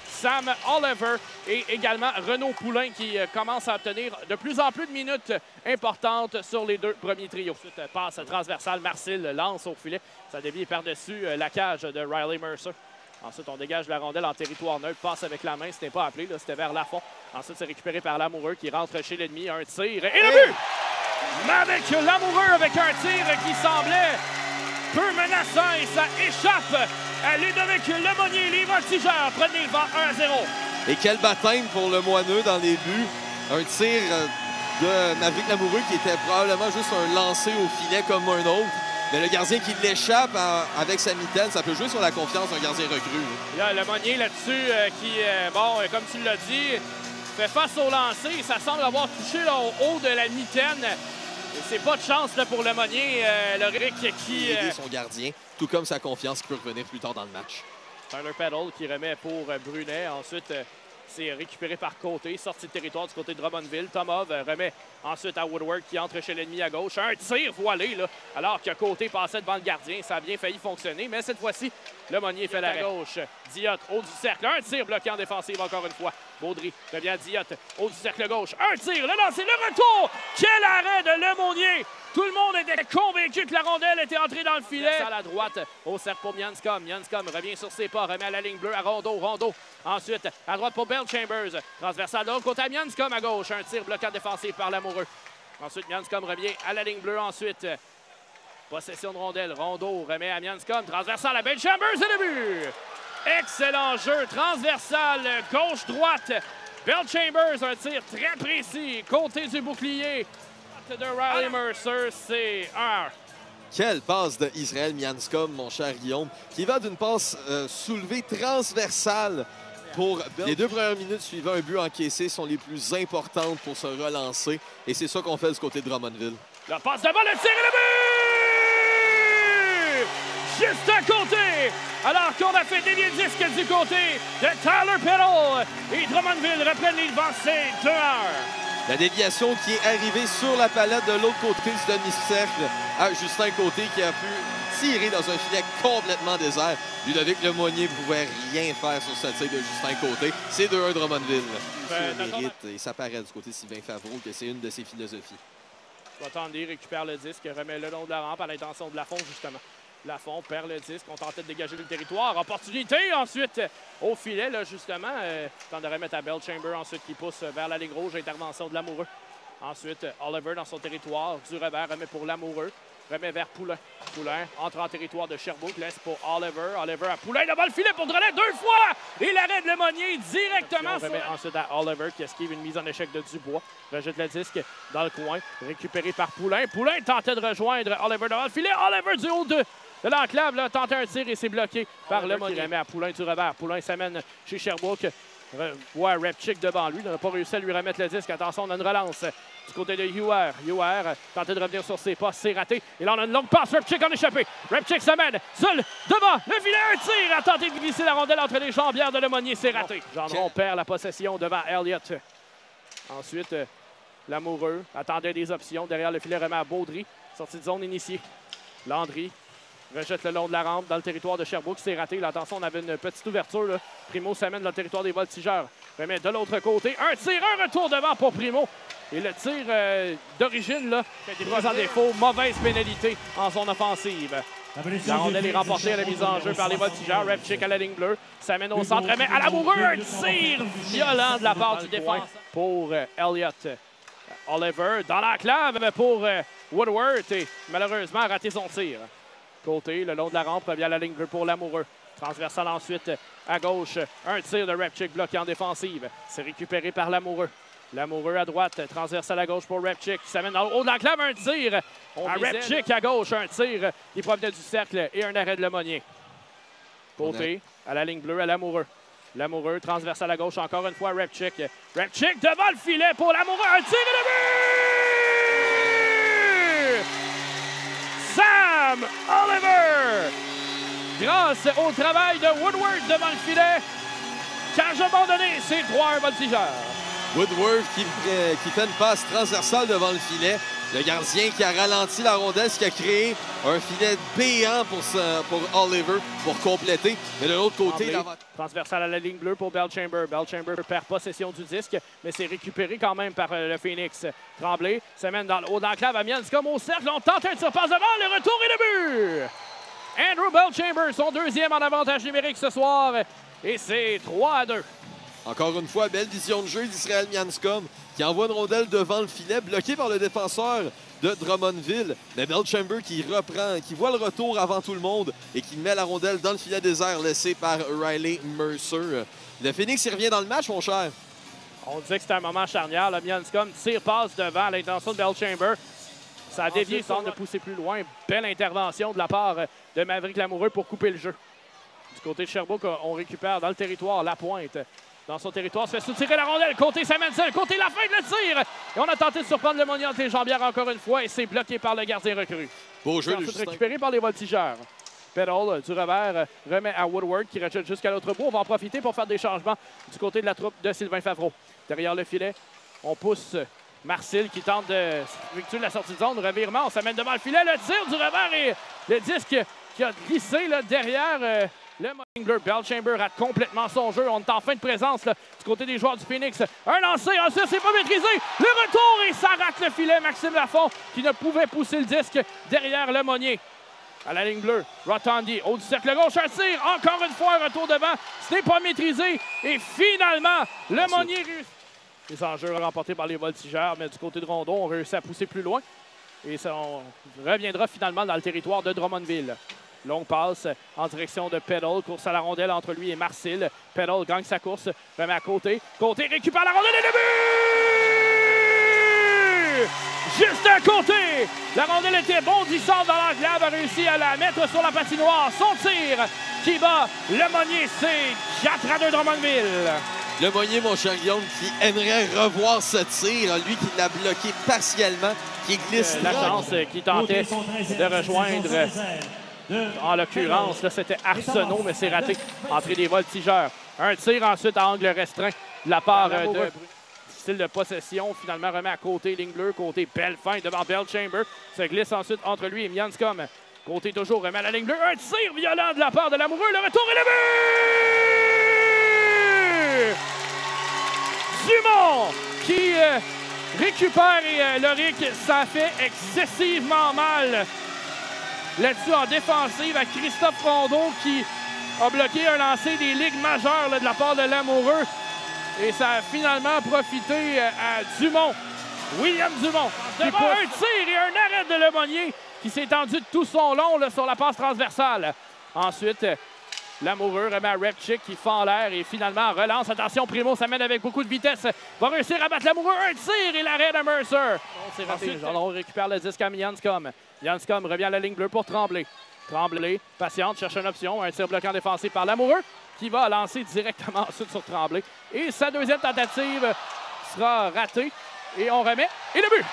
Sam Oliver et également Renaud Poulain qui commence à obtenir de plus en plus de minutes importantes sur les deux premiers trios. Ensuite, passe transversale, Marcil lance au filet. Ça dévie par-dessus la cage de Riley Mercer. Ensuite, on dégage la rondelle en territoire neutre, passe avec la main, c'était pas appelé, c'était vers Lafont. Ensuite, c'est récupéré par Lamoureux qui rentre chez l'ennemi, un tir et le but! Mais avec Lamoureux avec un tir qui semblait peu menaçant et ça échappe à Ludovic Lemonnier. Les Voltigeurs prennent les vents 1-0. Et quel baptême pour le Moineux dans les buts. Un tir de Maverick Lamoureux qui était probablement juste un lancer au filet comme un autre. Mais le gardien qui l'échappe avec sa mitaine, ça peut jouer sur la confiance d'un gardien recru. Il y a Lemonnier là-dessus qui, bon, comme tu l'as dit, fait face au lancer. Ça semble avoir touché là, au haut de la mitaine. C'est pas de chance là, pour Lemonnier, le Rick qui... aider son gardien, tout comme sa confiance qui peut revenir plus tard dans le match. Tyler Peddle qui remet pour Brunet. Ensuite, c'est récupéré par Côté. Sortie de territoire du côté de Drummondville. Tomov remet ensuite à Woodward qui entre chez l'ennemi à gauche. Un tir voilé, là, alors que Côté passait devant le gardien. Ça a bien failli fonctionner, mais cette fois-ci, Lemonnier fait l'arrêt. Gauche. Diot, haut du cercle. Un tir bloqué en défensive encore une fois. Baudry devient Diot, haut du cercle gauche. Un tir, le lancer, le retour. Quel arrêt de Lemonnier! Tout le monde était convaincu que la rondelle était entrée dans le filet. À la droite, au cercle pour Mianscom. Mianscom revient sur ses pas, remet à la ligne bleue à Rondeau. Rondeau. Ensuite, à droite pour Bell Chambers. Transversal de l'autre côté à Mianscom à gauche. Un tir bloqué en défensive par Lamoureux. Ensuite, Mianscom revient à la ligne bleue. Ensuite, possession de rondelle. Rondeau remet à Mianscom. Transversal à Bell Chambers et le but! Excellent jeu. Transversal, gauche-droite. Bell Chambers, un tir très précis. Côté du bouclier de Riley Mercer, c'est un. Quelle passe de Israël Mianscom, mon cher Guillaume, qui va d'une passe soulevée transversale pour les 2 premières minutes suivant un but encaissé sont les plus importantes pour se relancer. Et c'est ça qu'on fait du côté de Drummondville. La passe de balle, le tir et le but! Juste à côté! Alors qu'on a fait dévier le disque du côté de Tyler Peddle. Et Drummondville reprennent les devants, c'est 2-1. La déviation qui est arrivée sur la palette de l'autre côté du demi-cercle à Justin Côté qui a pu tirer dans un filet complètement désert. Ludovic Lemonnier ne pouvait rien faire sur ce tir de Justin Côté. C'est 2-1 Drummondville. Mérite, et ça paraît du côté de Sylvain Favreau que c'est une de ses philosophies. Tandy récupère le disque, remet le long de la rampe à l'intention de Lafont, justement. Lafont perd le disque, on tentait de dégager le territoire. Opportunité ensuite au filet, là, justement. Temps de remettre à Bell Chamber ensuite qui pousse vers la ligne rouge. Intervention de Lamoureux. Ensuite, Oliver dans son territoire. Du revers remet pour Lamoureux. Remet vers Poulain. Poulain entre en territoire de Sherbrooke. Laisse pour Oliver. Oliver à Poulain devant le filet pour Drolet 2 fois. Et l'arrêt de Lemonnier directement. Remet ensuite à Oliver qui esquive une mise en échec de Dubois. Rejette le disque dans le coin. Récupéré par Poulain. Poulain tentait de rejoindre Oliver devant le filet. Oliver du haut de l'enclave, tentait un tir et c'est bloqué par Lemonnier. Qui remet à Poulain du revers. Poulain s'amène chez Sherbrooke. Voit Repchick devant lui. Il n'a pas réussi à lui remettre le disque. Attention, on a une relance du côté de Huer. Huer tentait de revenir sur ses pas. C'est raté. Et là, on a une longue passe. Repchick en échappé. Repchick s'amène seul devant le filet. Un tir. A tenté de glisser la rondelle entre les jambières de Lemonnier. C'est raté. Gendron perd la possession devant Elliott. Ensuite, Lamoureux attendait des options. Derrière le filet, remet à Baudry. Sortie de zone initiée. Landry rejette le long de la rampe dans le territoire de Sherbrooke. C'est raté. Là, attention, on avait une petite ouverture. Là. Primo s'amène dans le territoire des Voltigeurs. Remet de l'autre côté. Un tir, un retour devant pour Primo. Et le tir d'origine, là, fait des mises en défaut. Mauvaise pénalité en zone offensive. La rondelle est remportée à la mise en jeu par les Voltigeurs. Repchick à la ligne bleue. S'amène au centre. Remet à Lamoureux. Un tir violent de la part du défenseur pour Elliott. Oliver dans l'enclave pour Woodward. Et malheureusement, a raté son tir. Côté, le long de la rampe, revient à la ligne bleue pour Lamoureux. Transversal ensuite à gauche. Un tir de Repchick bloqué en défensive. C'est récupéré par Lamoureux. Lamoureux à droite, transversal à gauche pour Repchick. Qui s'amène dans le haut de l'enclave. Un tir à Repchick à gauche. Un tir qui provenait du cercle et un arrêt de Lemonnier. Côté, à la ligne bleue à Lamoureux. Lamoureux, transversal à gauche, encore une fois Repchick. Repchick devant le filet pour Lamoureux. Un tir et le but! Sam Oliver! Grâce au travail de Woodward devant le filet, cage abandonnée, c'est 3-1 Voltigeurs. Woodward qui fait une passe transversale devant le filet. Le gardien qui a ralenti la rondelle, ce qui a créé un filet béant pour Oliver pour compléter. Mais de l'autre côté, transversal à la ligne bleue pour Bellchamber. Bellchamber perd possession du disque, mais c'est récupéré quand même par le Phoenix. Tremblay se mène dans le haut d'enclave à Mianscombe au cercle. On tente un surpasse devant. Le retour et le but! Andrew Bellchamber, son deuxième en avantage numérique ce soir. Et c'est 3-2. Encore une fois, belle vision de jeu d'Israël Mianscombe qui envoie une rondelle devant le filet, bloqué par le défenseur de Drummondville. Mais Bellchamber qui reprend, qui voit le retour avant tout le monde et qui met la rondelle dans le filet désert laissé par Riley Mercer. Le Phoenix, il revient dans le match, mon cher. On disait que c'était un moment charnière. Le Mianscombe tire, passe devant à l'intention de Bellchamber. Ça a dévié, semble de pousser plus loin. Belle intervention de la part de Maverick Lamoureux pour couper le jeu. Du côté de Sherbrooke, on récupère dans le territoire la pointe. Dans son territoire, se fait soutirer la rondelle. Côté Samuelson, côté la fin de le tir. Et on a tenté de surprendre le Monnier entre les jambières encore une fois. Et c'est bloqué par le gardien recru. Beau jeu de récupéré par les voltigeurs. Peddle du revers remet à Woodward qui rejette jusqu'à l'autre bout. On va en profiter pour faire des changements du côté de la troupe de Sylvain Favreau. Derrière le filet, on pousse Marcil qui tente de effectuer la sortie de zone. Revirement, on s'amène devant le filet. Le tir du revers et le disque qui a glissé là, derrière le Mingler. Bellchamber rate complètement son jeu. On est en fin de présence là, du côté des joueurs du Phoenix. Un lancé, ensuite c'est pas maîtrisé. Le retour et ça rate le filet. Maxime Lafont qui ne pouvait pousser le disque derrière le Monnier. À la ligne bleue, Rotondi, haut du cercle gauche, un tir. Encore une fois, un retour devant. Ce n'est pas maîtrisé. Et finalement, le Monnier réussit. Les enjeux remportés par les voltigeurs, mais du côté de Rondeau, on réussit à pousser plus loin. Et ça, on reviendra finalement dans le territoire de Drummondville. Longue passe en direction de Peddle. Course à la rondelle entre lui et Marcil. Peddle gagne sa course, remet à côté. Côté récupère la rondelle et le but! Juste à côté! La rondelle était bondissante dans l'enclave, a réussi à la mettre sur la patinoire. Son tir qui bat le Monnier, c'est 4-2 Drummondville. Le Monnier, mon cher Guillaume, qui aimerait revoir ce tir, lui qui l'a bloqué partiellement, qui glisse. La chance qui tentait de rejoindre, en l'occurrence, c'était Arsenault, mais c'est raté. Entrée des voltigeurs. Un tir ensuite à angle restreint de la part de style de possession. Finalement, remet à côté, ligne bleue, côté belle fin devant Bellchamber. Se glisse ensuite entre lui et Mianscombe. Côté toujours, remet à la ligne bleue. Un tir violent de la part de Lamoureux. Le retour et le but! Dumont qui récupère et Loric, ça fait excessivement mal. Là-dessus, en défensive, à Christophe Rondeau qui a bloqué un lancer des ligues majeures là, de la part de Lamoureux. Et ça a finalement profité à Dumont. William Dumont. Devant un tir et un arrêt de Le Monnier qui s'est tendu de tout son long là, sur la passe transversale. Ensuite, Lamoureux remet à Repchick qui fend en l'air et finalement relance. Attention, Primo s'amène avec beaucoup de vitesse. Va réussir à battre Lamoureux. Un tir et l'arrêt de Mercer. C'est raté. On récupère le disque à Mianscombe. Mianscombe revient à la ligne bleue pour Tremblay. Tremblay, patiente, cherche une option. Un tir bloquant défensif par Lamoureux qui va lancer directement ensuite sur Tremblay. Et sa deuxième tentative sera ratée. Et on remet. Et le but!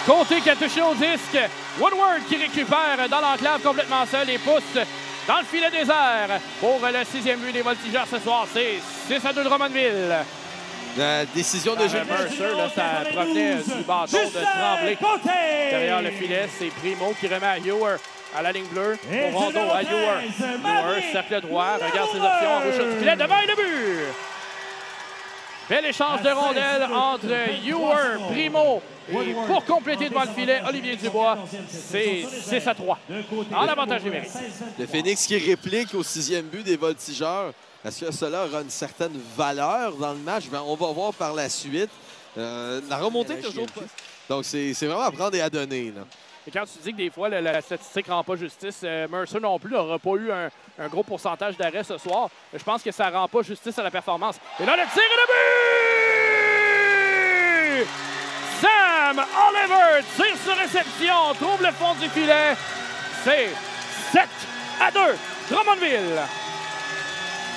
Côté qui a touché au disque. Woodward qui récupère dans l'enclave complètement seul et pousse dans le filet désert pour le 6e but des voltigeurs ce soir. C'est 6-2 Drummondville. La décision de jeu. Mercer, là, ça provenait du bâton de Tremblay. Derrière le filet, c'est Primo qui remet à Ewer à la ligne bleue. Au Rondeau à Ewer. Ewer, cercle droit, regarde ses options, en rouge du filet, devant et le but! Bel échange de rondelles entre Ewer, Primo et pour compléter devant le filet, Olivier Dubois. C'est 6-3 en avantage numérique. Le Phoenix qui réplique au 6e but des voltigeurs. Est-ce que cela aura une certaine valeur dans le match? Bien, on va voir par la suite. La remontée est toujours pas. Donc, c'est vraiment à prendre et à donner. Là. Et quand tu dis que des fois, la statistique ne rend pas justice, Mercer non plus n'aura pas eu un gros pourcentage d'arrêt ce soir. Je pense que ça ne rend pas justice à la performance. Et là, le tir et le but! Sam Oliver tire sur réception, trouve le fond du filet. C'est 7-2, Drummondville.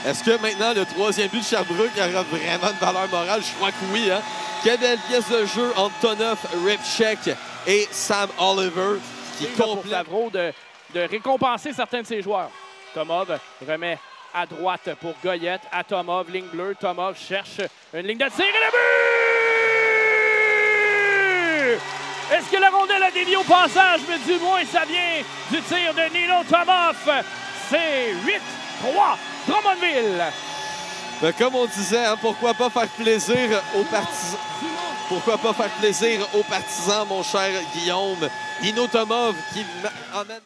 Est-ce que maintenant, le 3e but de Sherbrooke aura vraiment une valeur morale? Je crois que oui. Hein? Quelle belle pièce de jeu entre Tonoff, Repchick et Sam Oliver qui complète. Pour de récompenser certains de ses joueurs. Tomov remet à droite pour Goyette, à Tomov, ligne bleue. Tomov cherche une ligne de tir et le but! Est-ce que la rondelle a dévié au passage? Mais du moins, ça vient du tir de Nino Tomoff. C'est 8-3, Drummondville. Ben, comme on disait, hein, pourquoi pas faire plaisir aux partisans? Pourquoi pas faire plaisir aux partisans, mon cher Guillaume? Nino Tomoff qui emmène...